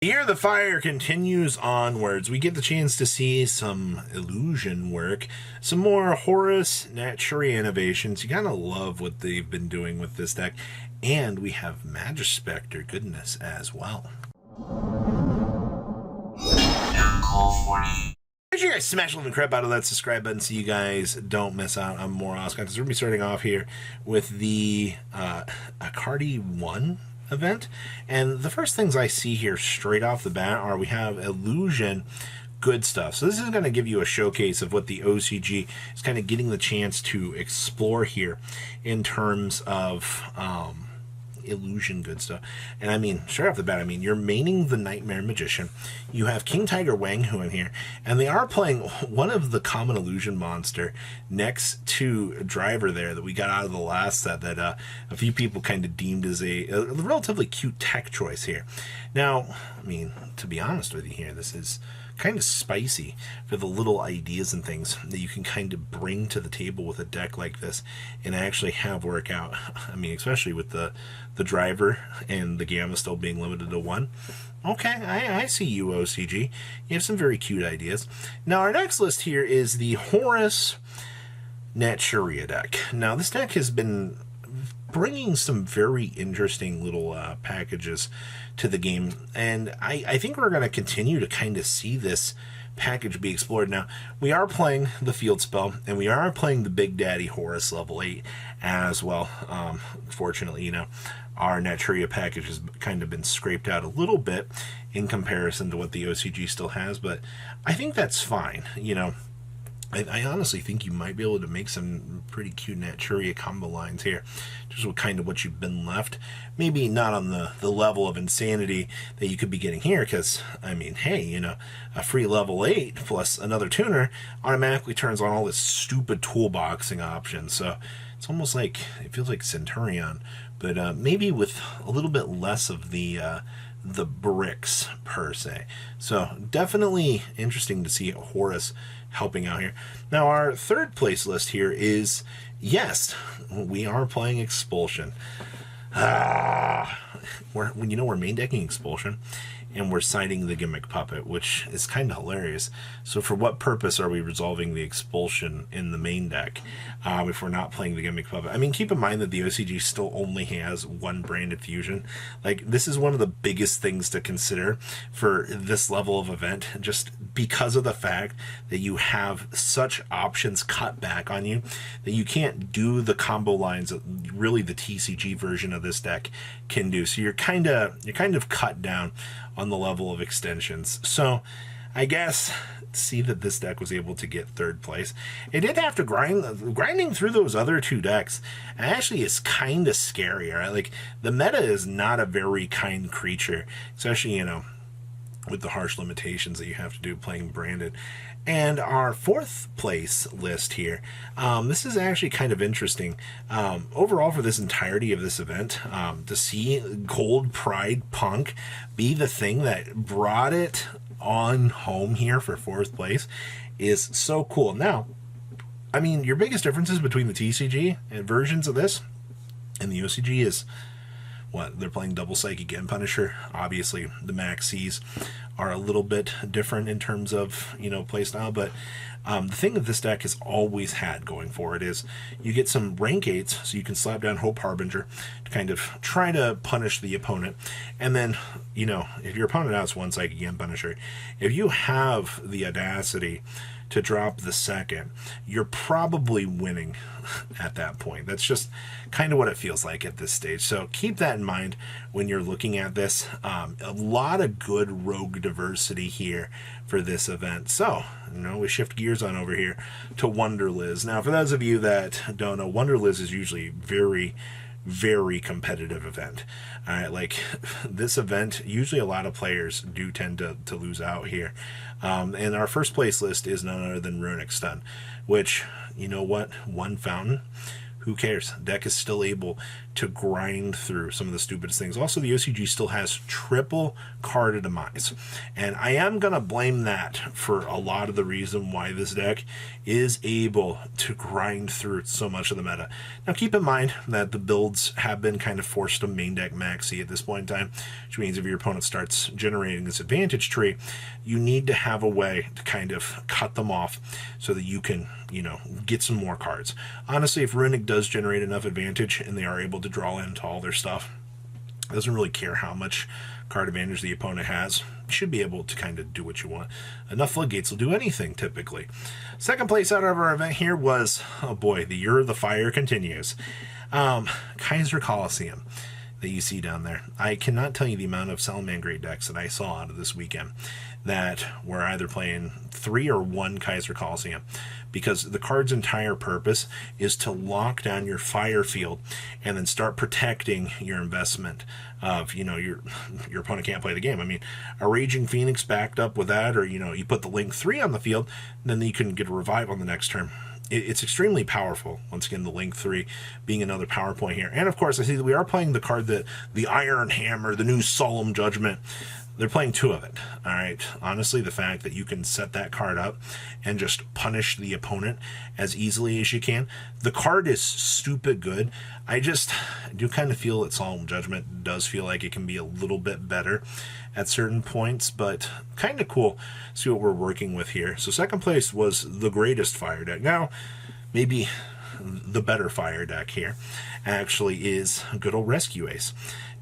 Here the fire continues onwards. We get the chance to see some illusion work, some more Horus Naturi innovations. You gotta love what they've been doing with this deck. And we have Majespecter goodness as well. Make sure you guys smash the crap out of that subscribe button so you guys don't miss out on more awesome content. So we're going to be starting off here with the Acardi 1 event. And the first things I see here straight off the bat are we have Illusion good stuff. So this is going to give you a showcase of what the OCG is kind of getting the chance to explore here in terms of illusion good stuff. And I mean, straight off the bat, I mean, you're maining the Nightmare Magician. You have King Tiger Wang Hu in here, and they are playing one of the common illusion monster next to Driver there that we got out of the last set that a few people kind of deemed as a relatively cute tech choice here. Now, I mean, to be honest with you here, this is kind of spicy for the little ideas and things that you can kind of bring to the table with a deck like this and actually have work out. I mean, especially with the Driver and the Gamma still being limited to 1. Okay, I see you, OCG. You have some very cute ideas. Now, our next list here is the Horus Naturia deck. Now, this deck has been bringing some very interesting little packages to the game, and I think we're going to continue to kind of see this package be explored. Now, we are playing the field spell, and we are playing the Big Daddy Horus level 8 as well. Fortunately, you know, our Naturia package has kind of been scraped out a little bit in comparison to what the OCG still has, but I think that's fine. You know, I honestly think you might be able to make some pretty cute Naturia combo lines here, just with kind of what you've been left. Maybe not on the level of insanity that you could be getting here, because, I mean, hey, you know, a free level 8 plus another tuner automatically turns on all this stupid toolboxing options. So it's almost like, it feels like Centurion, but maybe with a little bit less of the bricks per se. So definitely interesting to see Horus helping out here. Now, our third place list here is, yes, we are playing Expulsion. We're main decking Expulsion, and we're siding the Gimmick Puppet, which is kind of hilarious. So for what purpose are we resolving the Expulsion in the main deck if we're not playing the Gimmick Puppet? I mean, keep in mind that the OCG still only has one branded fusion. Like, this is one of the biggest things to consider for this level of event, just because of the fact that you have such options cut back on you that you can't do the combo lines that really the TCG version of this deck can do. So you're kind of cut down on the level of extensions. So I guess see that this deck was able to get third place. It did have to grinding through those other two decks actually is kind of scary, right? Like, the meta is not a very kind creature, especially, you know, with the harsh limitations that you have to do playing branded. And our fourth place list here, this is actually kind of interesting. Overall, for this entirety of this event, to see Gold Pride Punk be the thing that brought it on home here for fourth place is so cool. Now, I mean, your biggest differences between the TCG and versions of this and the OCG is what they're playing double Psychic and Punisher. Obviously, the Maxis are a little bit different in terms of, you know, playstyle, but the thing that this deck has always had going for it is you get some rank 8s, so you can slap down Hope Harbinger to kind of try to punish the opponent. And then, you know, if your opponent has one Psychic and Punisher, if you have the audacity to drop the second, you're probably winning at that point. That's just kind of what it feels like at this stage. So keep that in mind when you're looking at this. A lot of good rogue diversity here for this event. So, you know, we shift gears on over here to Wonder Liz. Now, for those of you that don't know, Wonder Liz is usually very competitive event. All right, like this event, usually a lot of players do tend to lose out here. And our first place list is none other than Runestun, which, you know what, one fountain who cares? Deck is still able to grind through some of the stupidest things. Also, the OCG still has triple card demise, and I am going to blame that for a lot of the reason why this deck is able to grind through so much of the meta. Now, keep in mind that the builds have been kind of forced to main deck maxi at this point in time, which means if your opponent starts generating this advantage tree, you need to have a way to kind of cut them off so that you can, you know, get some more cards. Honestly, if Runic does generate enough advantage and they are able to draw into all their stuff, it doesn't really care how much card advantage the opponent has. You should be able to kind of do what you want. Enough floodgates will do anything, typically. Second place out of our event here was, oh boy, the Year of the Fire continues. Kaiser Coliseum that you see down there. I cannot tell you the amount of Salamangreat decks that I saw out of this weekend that were either playing 3 or 1 Kaiser Coliseum, because the card's entire purpose is to lock down your fire field and then start protecting your investment of, you know, your opponent can't play the game. I mean, a Raging Phoenix backed up with that, or, you know, you put the Link 3 on the field, then you can get a revive on the next turn. It's extremely powerful. Once again, the Link 3 being another power point here. And of course, I see that we are playing the card that the Iron Hammer, the new Solemn Judgment. They're playing 2 of it. All right. Honestly, the fact that you can set that card up and just punish the opponent as easily as you can. The card is stupid good. I do kind of feel that Solemn Judgment does feel like it can be a little bit better at certain points, but kind of cool. See what we're working with here. So second place was the greatest fire deck. Now, maybe the better fire deck here actually is good old Rescue Ace.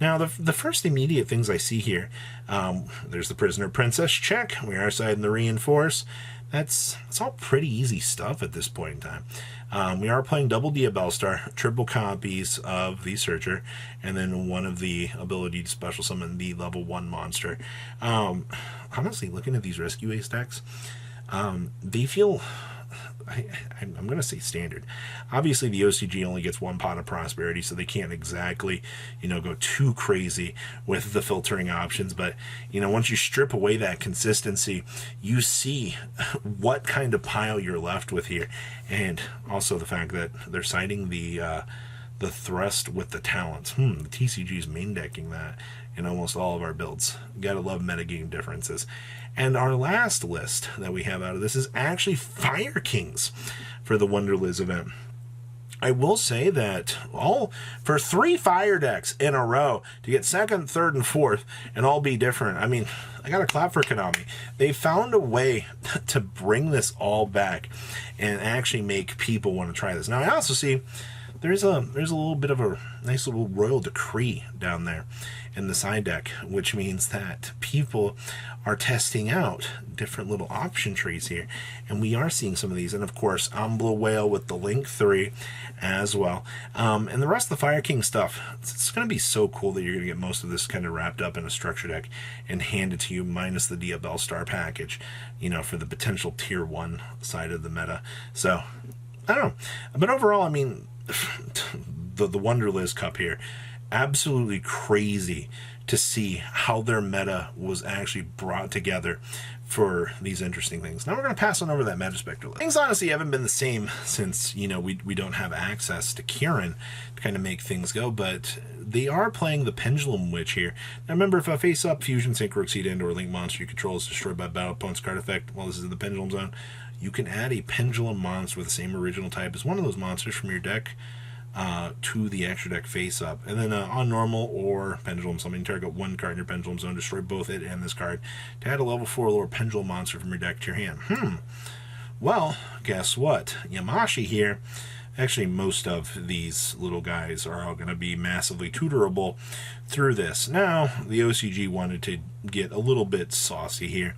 Now, the first immediate things I see here, there's the Prisoner Princess, check. We are siding the Reinforce. It's all pretty easy stuff at this point in time. We are playing double Diabellstar, triple copies of the Searcher, and then one of the ability to special summon the level 1 monster. Honestly, looking at these Rescue Ace decks, they feel... I'm going to say standard. Obviously, the OCG only gets 1 pot of prosperity, so they can't exactly, you know, go too crazy with the filtering options. But, you know, once you strip away that consistency, you see what kind of pile you're left with here. And also the fact that they're citing the thrust with the talents. The TCG's main decking that in almost all of our builds. Gotta love metagame differences. And our last list that we have out of this is actually Fire Kings for the Wonderliz event. I will say that for 3 fire decks in a row to get second, third, and fourth and all be different. I mean, I got to clap for Konami. They found a way to bring this all back and actually make people want to try this. Now, I also see there's a little bit of a nice little Royal Decree down there in the side deck, which means that people are testing out different little option trees here, and we are seeing some of these. And of course, Umbla Whale with the Link 3 as well, and the rest of the Fire King stuff. It's going to be so cool that you're going to get most of this kind of wrapped up in a structure deck and handed to you, minus the Diabellstar package, you know, for the potential tier 1 side of the meta. So I don't know, but overall, I mean, the Wonderliz Cup here, absolutely crazy to see how their meta was actually brought together for these interesting things. Now we're going to pass on over that Majespecter list. Things honestly haven't been the same since, you know, we don't have access to Kieran to kind of make things go, but they are playing the Pendulum Witch here. Now remember, if a face-up Fusion, Synchro Exceed, and/or Link monster you control is destroyed by battle opponent's card effect while this is in the Pendulum Zone, you can add a Pendulum monster with the same original type as one of those monsters from your deck to the extra deck face up. And then on normal or Pendulum Summon, target 1 card in your Pendulum Zone, destroy both it and this card to add a level 4 lower Pendulum monster from your deck to your hand. Well, guess what? Yamashi here, actually most of these little guys are all going to be massively tutorable through this. Now, the OCG wanted to get a little bit saucy here,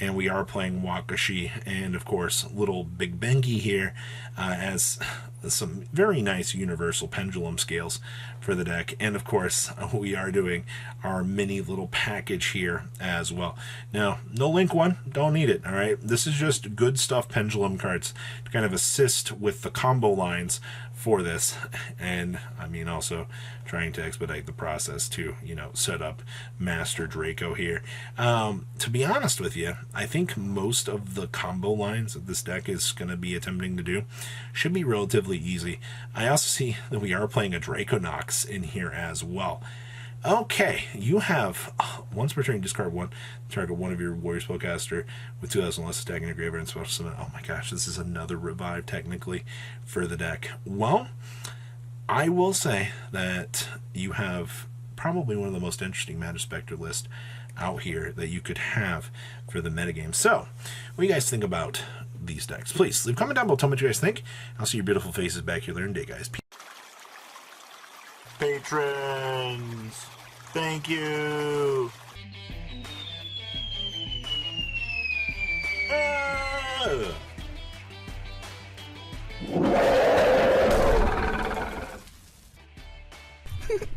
and we are playing Wakashi and, of course, little Big Bengi here as some very nice universal pendulum scales for the deck. And, of course, we are doing our mini little package here as well. Now, no Link 1, don't need it, all right? This is just good stuff pendulum cards to kind of assist with the combo lines for this, and I mean also trying to expedite the process to, you know, set up Master Draco here. To be honest with you, I think most of the combo lines that this deck is going to be attempting to do should be relatively easy. I also see that we are playing a Draconox in here as well. Okay, you have once per turn discard one, target one of your warrior spellcaster with 2,000 less attack in your graveyard and special summon. Oh my gosh, this is another revive technically for the deck. Well, I will say that you have probably one of the most interesting Majespecter lists out here that you could have for the metagame. So, what do you guys think about these decks? Please leave a comment down below, tell me what you guys think. I'll see your beautiful faces back here later in the day, guys. Patrons, thank you.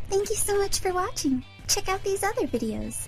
Thank you so much for watching. Check out these other videos.